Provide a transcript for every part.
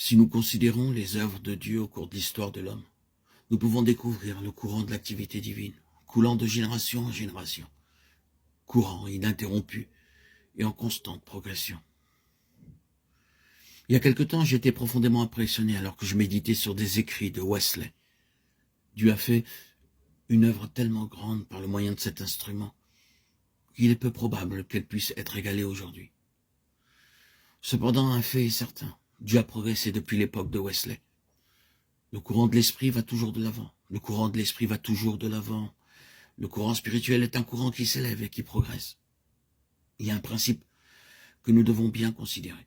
Si nous considérons les œuvres de Dieu au cours de l'histoire de l'homme, nous pouvons découvrir le courant de l'activité divine, coulant de génération en génération, courant ininterrompu et en constante progression. Il y a quelque temps, j'étais profondément impressionné alors que je méditais sur des écrits de Wesley. Dieu a fait une œuvre tellement grande par le moyen de cet instrument qu'il est peu probable qu'elle puisse être égalée aujourd'hui. Cependant, un fait est certain, Dieu a progressé depuis l'époque de Wesley. Le courant de l'esprit va toujours de l'avant. Le courant de l'esprit va toujours de l'avant. Le courant spirituel est un courant qui s'élève et qui progresse. Il y a un principe que nous devons bien considérer.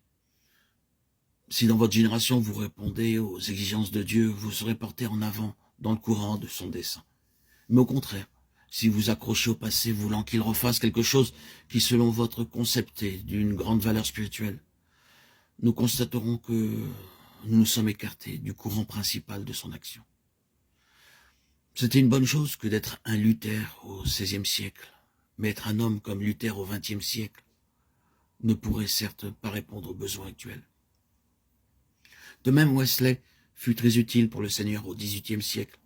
Si dans votre génération vous répondez aux exigences de Dieu, vous serez porté en avant dans le courant de son dessein. Mais au contraire, si vous accrochez au passé voulant qu'il refasse quelque chose qui, selon votre concept, est d'une grande valeur spirituelle, nous constaterons que nous nous sommes écartés du courant principal de son action. C'était une bonne chose que d'être un Luther au XVIe siècle, mais être un homme comme Luther au XXe siècle ne pourrait certes pas répondre aux besoins actuels. De même, Wesley fut très utile pour le Seigneur au XVIIIe siècle,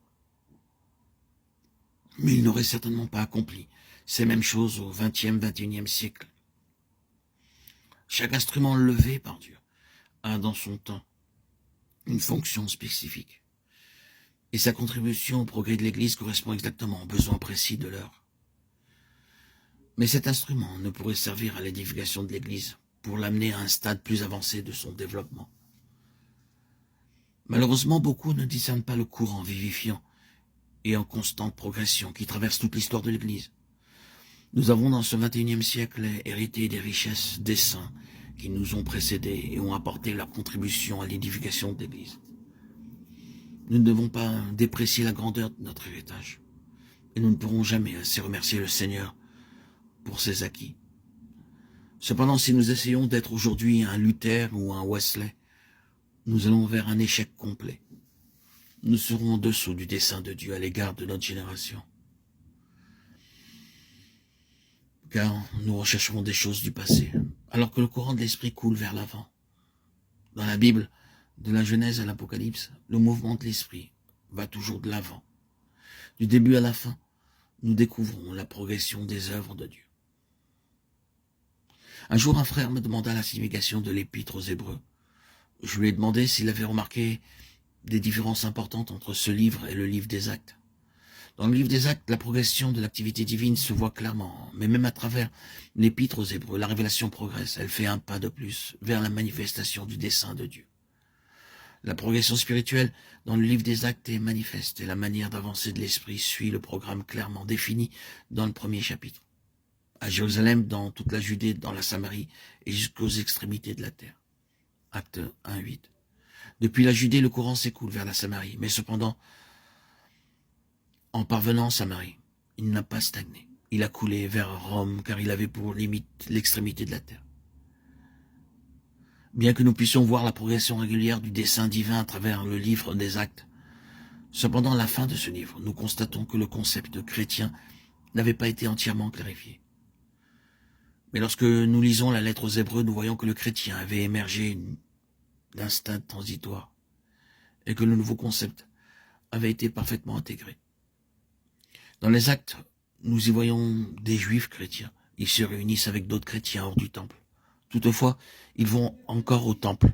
mais il n'aurait certainement pas accompli ces mêmes choses au XXe, XXIe siècle. Chaque instrument levé par Dieu a dans son temps une fonction spécifique. Et sa contribution au progrès de l'Église correspond exactement aux besoins précis de l'heure. Mais cet instrument ne pourrait servir à l'édification de l'Église pour l'amener à un stade plus avancé de son développement. Malheureusement, beaucoup ne discernent pas le courant vivifiant et en constante progression qui traverse toute l'histoire de l'Église. Nous avons dans ce XXIe siècle hérité des richesses des saints qui nous ont précédés et ont apporté leur contribution à l'édification de l'Église. Nous ne devons pas déprécier la grandeur de notre héritage. Et nous ne pourrons jamais assez remercier le Seigneur pour ses acquis. Cependant, si nous essayons d'être aujourd'hui un Luther ou un Wesley, nous allons vers un échec complet. Nous serons en dessous du dessein de Dieu à l'égard de notre génération. Car nous rechercherons des choses du passé, alors que le courant de l'esprit coule vers l'avant. Dans la Bible, de la Genèse à l'Apocalypse, le mouvement de l'esprit va toujours de l'avant. Du début à la fin, nous découvrons la progression des œuvres de Dieu. Un jour, un frère me demanda la signification de l'épître aux Hébreux. Je lui ai demandé s'il avait remarqué des différences importantes entre ce livre et le livre des Actes. Dans le livre des Actes, la progression de l'activité divine se voit clairement, mais même à travers l'épître aux Hébreux, la révélation progresse. Elle fait un pas de plus vers la manifestation du dessein de Dieu. La progression spirituelle dans le livre des Actes est manifeste et la manière d'avancer de l'esprit suit le programme clairement défini dans le premier chapitre. À Jérusalem, dans toute la Judée, dans la Samarie et jusqu'aux extrémités de la terre. Acte 1, 8. Depuis la Judée, le courant s'écoule vers la Samarie, mais cependant, en parvenant en Samarie, il n'a pas stagné. Il a coulé vers Rome, car il avait pour limite l'extrémité de la terre. Bien que nous puissions voir la progression régulière du dessein divin à travers le livre des Actes, cependant, à la fin de ce livre, nous constatons que le concept de chrétien n'avait pas été entièrement clarifié. Mais lorsque nous lisons la lettre aux Hébreux, nous voyons que le chrétien avait émergé d'un stade transitoire et que le nouveau concept avait été parfaitement intégré. Dans les Actes, nous y voyons des juifs chrétiens. Ils se réunissent avec d'autres chrétiens hors du temple. Toutefois, ils vont encore au temple.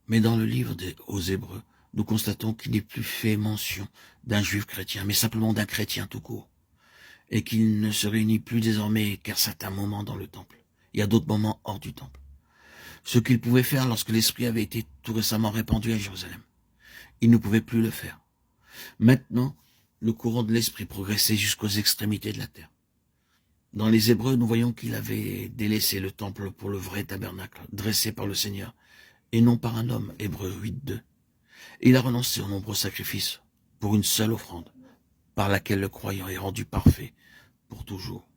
Mais dans le livre aux Hébreux, nous constatons qu'il n'est plus fait mention d'un juif chrétien, mais simplement d'un chrétien tout court. Et qu'il ne se réunit plus désormais qu'à certains moments dans le temple. Il y a d'autres moments hors du temple. Ce qu'il pouvait faire lorsque l'Esprit avait été tout récemment répandu à Jérusalem. Il ne pouvait plus le faire. Maintenant, le courant de l'Esprit progressait jusqu'aux extrémités de la terre. Dans les Hébreux, nous voyons qu'il avait délaissé le temple pour le vrai tabernacle, dressé par le Seigneur, et non par un homme, Hébreux 8.2. Et il a renoncé aux nombreux sacrifices pour une seule offrande, par laquelle le croyant est rendu parfait pour toujours.